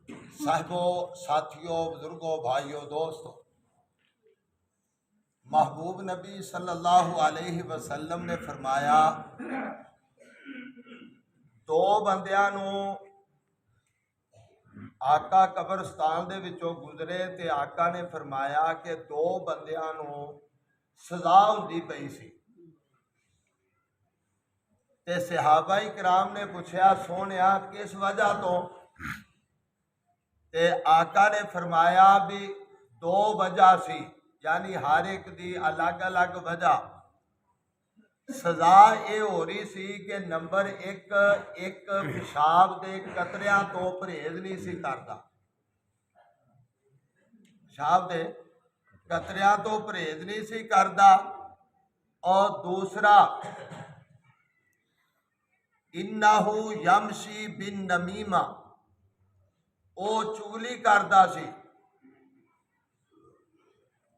साहिबों, साथियों, बुजुर्गों, भाइयों, दोस्तों, महबूब नबी सल्लल्लाहु अलैहि वसल्लम ने फरमाया, दो बंदियां नूं आका कब्रस्तान दे विचों गुजरे ते आका ने फरमाया कि दो बंदियां नूं सजा हुंदी पई सी। ते सहाबा इकराम ने पूछा, सोहणिया किस वजह तो? ते आका ने फरमाया भी दो वजह सी, यानी हर एक दी अलग अलग वजह। सजा ये हो रही सी कि नंबर एक पेशाब के कतरिया तो परहेज नहीं सी करता, पेशाब के कतरिया तो परहेज नहीं सी करता। और दूसरा, इन्नहु यमशी बिन नमीमा, वो चुगली करता सी।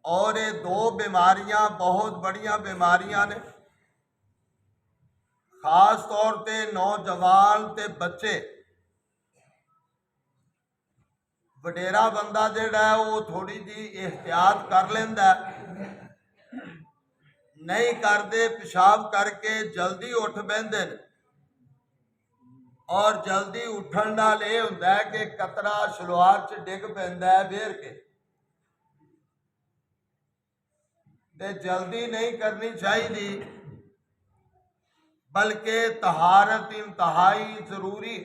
और ये दो बीमारियां बहुत बड़िया बीमारियां ने, खास तौर पे नौजवान ते बच्चे। वडेरा बंदा जिहड़ा है वो थोड़ी जी एहतियात कर लेंदा, नहीं करते पेशाब करके जल्दी उठ बहिंदे ने। और जल्दी उठन नाल ये हुंदा है कि कतरा शलवार च डिग पैंदा है वेर के। ते जल्दी नहीं करनी चाहिए, बल्कि तहारत इंतहाई जरूरी।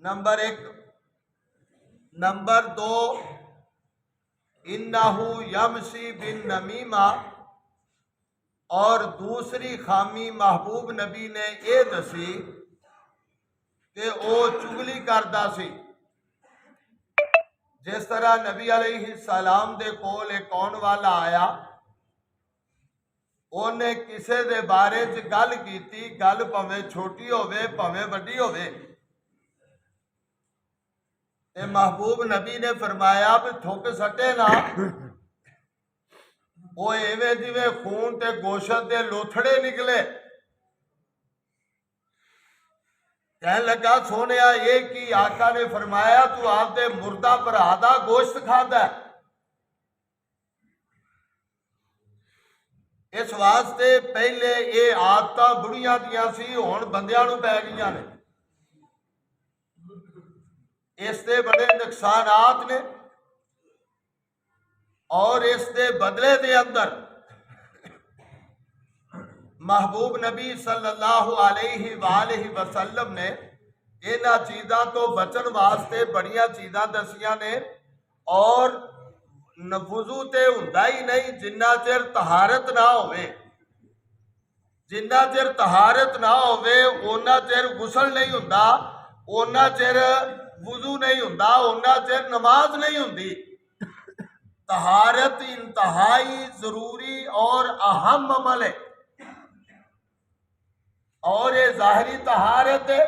नंबर एक। नंबर दो, इन्नहु यमशी बिन नमीमा, और दूसरी खामी महबूब नबी ने यह दसी कि वो चुगली करता सी। जिस तरह नबी अलैहिस्सलाम दे कोल एक आउण वाला आया, उन्हें किसी दे बारे च गल की, गल भावें छोटी होवे भावें वड्डी होवे। ते महबूब नबी ने फरमाया भी थुक सटे ना, वो इवें जिवें खून ते गोशत दे लोथड़े निकले। कहने लगा, सोहणिया ये की? आका ने फरमाया, तू आपदे मुर्दा भरा दा गोश्त खादा है। इस वास्ते पहले ये आदत बुढ़िया दियां सी, हुण बंदियां नूं पै गईयां ने। इसके बड़े नुकसानात ने, और इसके बदले के अंदर महबूब नबी सल्लल्लाहु अलैहि वसल्लम ने इन्हां चीज़ों तो बचन वास्ते बड़िया चीज़ां दसियां ने। और वुजू ते हुंदा ही नहीं जिन्ना चिर तहारत ना होवे। जिन्ना चिर तहारत ना होवे उन्ना चिर गुसल नहीं हुंदा, उन्ना चिर वुजू नहीं हुंदा, उन्ना चिर नमाज नहीं हुंदी। तहारत इंतहाई जरूरी और अहम अमल है। और ये जाहिरी तहारत है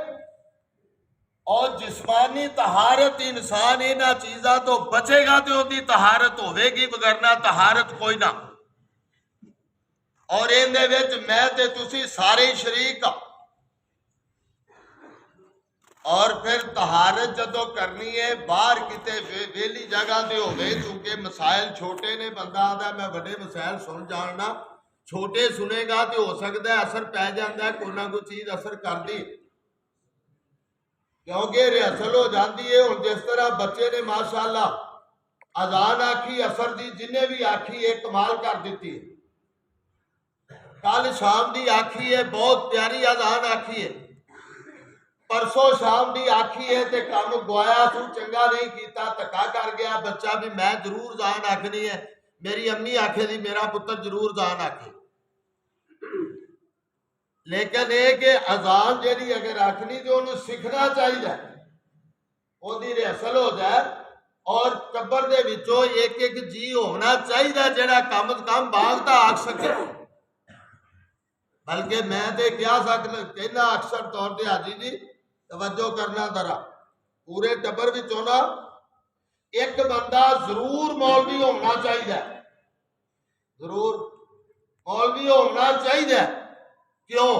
और जिस्मानी तहारत। इंसान इन्हां चीज़ां तो बचेगा तो उसकी तहारत होवेगी, वगरना तहारत कोई ना। और इहदे विच मैं ते तुसी सारे ही शरीक आ। और फिर तहारत जदों करनी है बाहर किते वेली जगह ते होवे, क्योंकि मसाइल छोटे ने। बंदा आदा मैं बड़े मसाइल सुन जानना, छोटे सुनेगा तो हो सकता है असर पै जाता है, कोई ना कोई चीज असर करती, क्योंकि रिहर्सल हो जाती है। हुण जिस तरह बच्चे ने माशाअल्लाह अजान आखी असर दी, जिन्हें भी आखी है कमाल कर दी। कल शाम की आखी है बहुत प्यारी अजान आखी है, परसों शाम की आखी है तो काम गवाया, तू चंगा नहीं किया, धक्का कर गया बच्चा भी मैं जरूर जान आखनी है, मेरी अम्मी आखे दी मेरा पुत्र जरूर जान आखे। लेकिन ये कि अजान जी अगर आखनी तो उन्होंने सीखना चाहिए, उसकी रिहर्सल हो जाए। और कब्र दे विचों एक एक जी होना चाहिए जिहड़ा कम से कम बाग तो आख सके। बल्कि मैं तो कहना अक्सर तौर पर, हाजी जी तवज्जो करना जरा, पूरे टब्बर विचों ना एक बंदा जरूर मौलवी होना चाहिए, जरूर मौलवी होना चाहिए। क्यों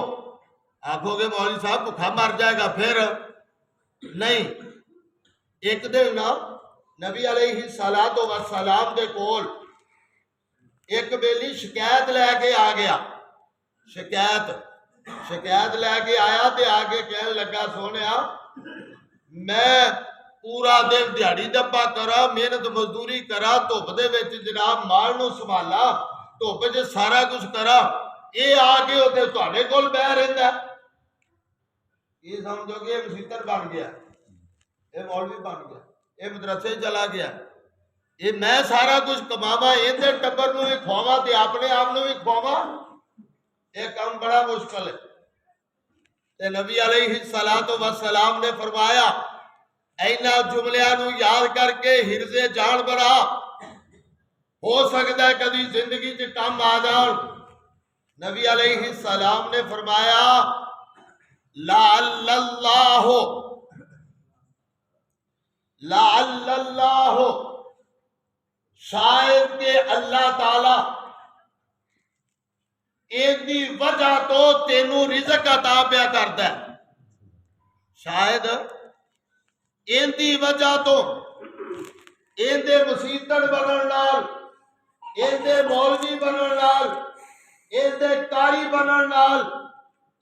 आखोगे मौलवी साहब भुखा मर जाएगा? फिर नहीं। एक दिन ना नबी अलैहि सलातो व सलाम दे कोल एक बेली शिकायत लैके आ गया। शिकायत लैके आया तो आके कहने लगा, सोने मैं पूरा दिन दिहाड़ी दप्पा करा, मेहनत मजदूरी करा, धुप दे विच जनाब माल नूं संभाला, धुप च सारा कुछ करा, ये आके उत्ते तुहाडे कोल बह रहिंदा। ये समझो कि ये मसीतर बन गया, ये मौलवी बन गया, ये मदरसे चला गया, ये मैं सारा कुछ कमावा, इहदे टब्बर नूं भी खवावा ते अपने आप नूं भी खवावा, ये काम बड़ा मुश्किल है। ते नबी अलैहि सलातो व सलाम ने फरमाया, इन्हां जुमलियां नूं याद करके हिरजे जान बना, हो सकता है कभी जिंदगी च काम आ जान। नबी अलैहि सलाम ने फरमाया, लाअल्लल्लाहु शायद के अल्लाह ताला इहदी वजह तो तेनू रिज़्क अता पिया करदा है। शायद इहदी वजह तो, इहदे मसीतड़ बनन नाल, इहदे मौलवी बनन नाल, इहदे कारी बनन नाल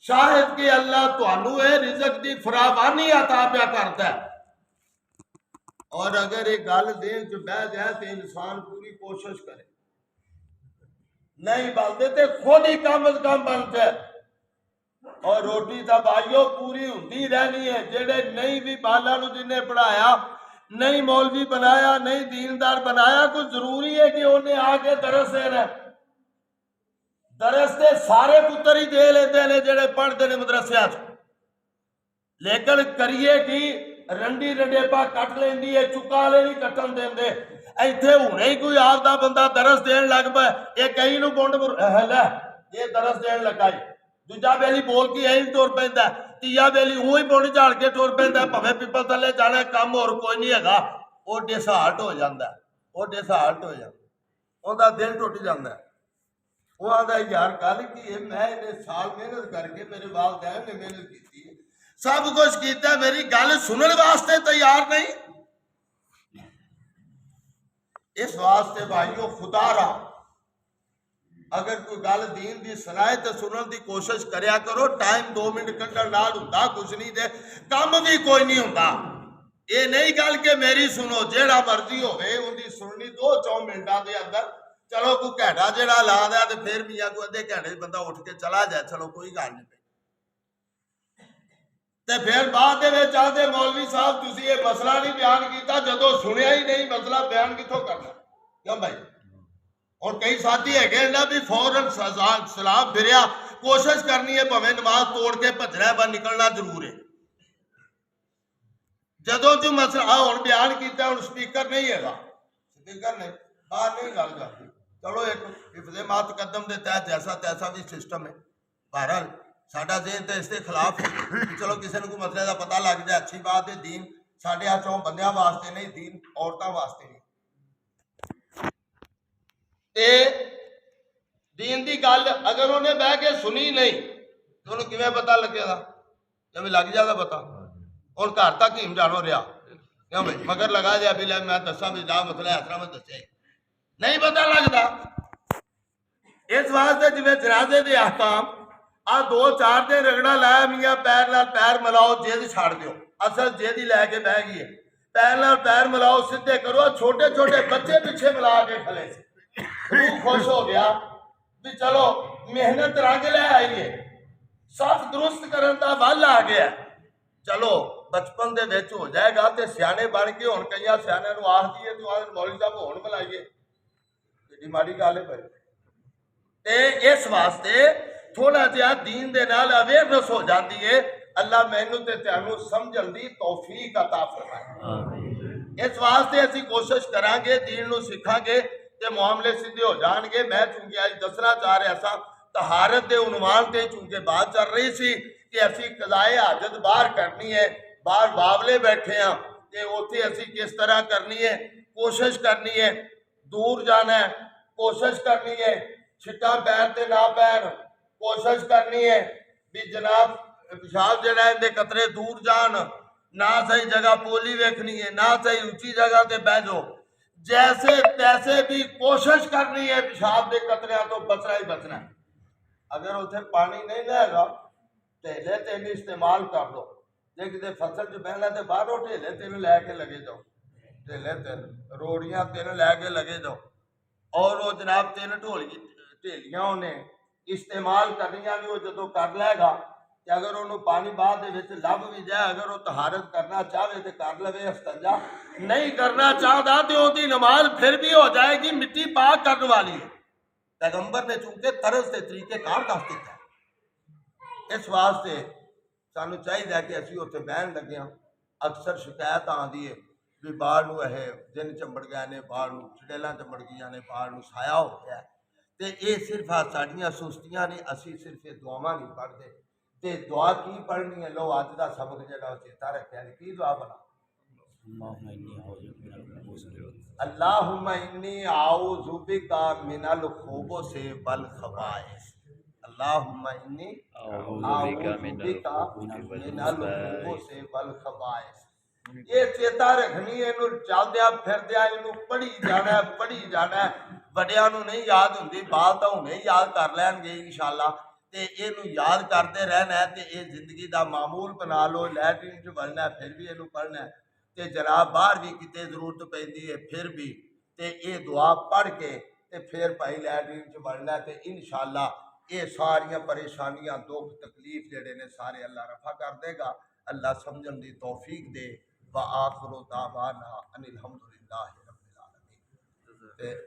शायद के अल्लाह तुहानू ये रिज़्क दी फरावानी अता पिया करदा है। और अगर ये गल देन च बह जाए तो इंसान पूरी कोशिश करे, नहीं बनते तो खुद ही कम अज कम बन जाए। और रोटी तो भाइयों पूरी होती रहनी है। जेडे नहीं भी बाला नूं जिन्हें पढ़ाया, नहीं मौलवी बनाया, नहीं दीनदार बनाया, कुछ जरूरी है कि उन्हें आके दरस देना। दरस ते सारे पुत्र ही दे लेते हैं जेडे पढ़ते हैं मदरसिया, लेकिन करिए कि रंडी रंडेपा कट लेंदी है, चुका वाले नहीं कटन देंदे। इत्थे हुणे ही कोई आपदा बंदा दरस देन लग पाए, ये कई नूं गुंड लै ये दरस देन लगा, दूजा बेली बोल के यही तुर पैंदा, तीजा बेली ऊँ ही बुण झाड़ के तुर पैंदा, भावें पिपल थले जाना काम होर कोई नहीं हैगा, वो डिसहार्ट हो जाता, वो डिसहार्ट हो जाता, उहदा दिल टुट जाता है। वो आंदा यार कल की मैं इन्ने साल मेहनत करके, मेरे वालदैन ने मेहनत की, सब कुछ किया, मेरी गल सुनने वास्ते तैयार नहीं। इस वास्ते भाइयों खुदा रहा, अगर कोई गल दीन की सुनाए तो सुनने की कोशिश करया करो। टाइम 2 मिनट कढ़ण नाल हुंदा कुछ नहीं, दे काम भी कोई नहीं हुंदा। ये नहीं गल के मेरी सुनो, जेड़ा मर्जी होवे उनकी सुननी 2-4 मिनटां दे अंदर। चलो कोई घंटा जेड़ा ला दिया तो फिर भी आ कोई अद्धे घंटे बंदा उठ के चला जाए, चलो कोई गल नहीं। ते फिर बाद आते मौलवी साहब तुसीं ये मसला नहीं बयान किया, जदों सुनिया ही नहीं मसला बयान कितों करना, क्यों भाई। और कई साथी है ना भी फौरन सलाम फिरिया, कोशिश करनी है भावें नमाज तोड़ के भजना पर निकलना जरूर है। जदों जो मसला हुण बयान किया, हुण स्पीकर नहीं है, स्पीकर नहीं बाहर नहीं गल करती, चलो एक हिफज़े मा तकद्दम के तहत जैसा तैसा भी सिस्टम है। बहरहाल साडा ज़हन तो इसके खिलाफ है, चलो किसी को मसले का पता लग जाए, अच्छी बात है। दीन साढ़े 8 बंदियां वास्ते नहीं, दीन औरतों वास्ते नहीं। ते दीन की गल अगर उन्हें बह के सुनी नहीं तो उन्हें किवें पता लगेगा, जब लग जाएगा पता। और घर तक हिम जानो रहा, क्यों भाई मगर लगा जाए भी मैं दसा भी जा मसला है, इसरा मैं दसिया नहीं पता लगता। इस वास्ते जिवें जनाजे के अहकाम आ 2-4 दिन रगड़ा लाया, मियाँ पैर नाल पैर मिलाओ, जिद छड़ दो, असल जिद ही लैके बह गई है, पैर नाल पैर मिलाओ, सीधे करो। छोटे छोटे बच्चे पिछे मिला के खले से, रूह खुश हो गया भी चलो मेहनत रंग लै आई है, सफ दुरुस्त करन दा वल आ गया। चलो बचपन दे विच हो जाएगा तो सियाने बन के हुण कई सियाणियां नूं आख दईए तो आख मौलवी साहब हुण मिलाइए, एडी माड़ी गल है भाई। ते इस वास्ते थोड़ा जिहा दीन दे नाल अवेयरनेस हो जाती है। अल्लाह मैनू ते तुहानू समझण दी तौफीक अता फरमाए। इस वास्ते असीं कोशिश करांगे, दीन नू सीखांगे ते मामले सीधे हो जाणगे। मैं चूंकि अज दसना चाह रहा सा, तहारत के उनवान ते चूंकि बात चल रही सी कि असीं कज़ाए हाजत बाहर करनी है, बाहर बावले बैठे हाँ ते उत्थे असीं किस तरह करनी है, कोशिश करनी है। दूर जाना है, कोशिश करनी है, छिट्टां पैर ते ना पैन, कोशिश करनी है भी जनाब पेशाब जड़ा इनके कतरे दूर जान, ना सही जगह पोली वेखनी है, ना सही ऊंची जगह ते बह जाओ, जैसे तैसे भी कोशिश करनी है पेशाब के कतरिया तो बचना ही बचना है। अगर उसे पानी नहीं लेगा ढेले तेन इस्तेमाल कर लो, जे किते फसल च बहना तो बाहरों ढेले तेन लैके लगे जाओ, ढेले तेन रोड़ियां तेन लैके लगे जाओ, और वो जनाब तीन ढोली ढेलियां उन्हें इस्तेमाल करनियां भी वो जो कर लेगा ते अगर उन्होंने पानी बाद दे विच लभ भी जाए, अगर वो तहारत करना चाहे तो कर लवे, इस्तंजा नहीं करना चाहता तो उसकी नमाज फिर भी हो जाएगी, मिट्टी पाक करने वाली है। पैगंबर ने चूंकि तरस के तरीके कार दस दिता है, इस वास्ते सानू चाहिए कि असी उत्थे बहन लगे हाँ। अक्सर शिकायत आती है भी बाहर नूं दिन चंबड़ गए ने, बाहर नूं चुड़ैलां चंबड़ गई ने, बाहर नूं साया हो गया, तो ये सिर्फ साड़ियाँ सुस्तियां ने, असी सिर्फ ये दुआवां नहीं पढ़ते। ते दुआ की पढ़नी है, लो अज का सबक जो चेता रखा है, की दुआ बना अल्लाहुम्मा इन्नी आऊज़ु बिका मिनल खुबुसि वल खबाइस, अल्लाहुम्मा इन्नी आऊज़ु बिका मिनल खुबुसि वल खबाइस। ये चेता रखनी है, इनू चलद्या फिरद्या इनू पढ़ी जाना, पढ़ी जाना। वड्डियां नू नहीं याद हुंदी, बाल तो हुणे याद कर लैणगे इंशाअल्लाह, ते इनू याद करते रहना है, ते ये जिंदगी का मामूल बना लो। लैटरिन च वड़ना फिर भी इनू पढ़ना है, ते जनाब बाहर भी किते जरूरत पैंदी है फिर भी, ते ये दुआ पढ़ के ते फिर भाई लैटरिन च वड़ना, ते इंशाअल्लाह ये सारियां परेशानियां दुख तकलीफ जेडे ने सारे अल्लाह रफा कर देगा। अल्लाह समझण दी तौफीक दे। व आखिरु दावाना अनिल हम्दुलिल्लाहि रब्बिल आलमीन।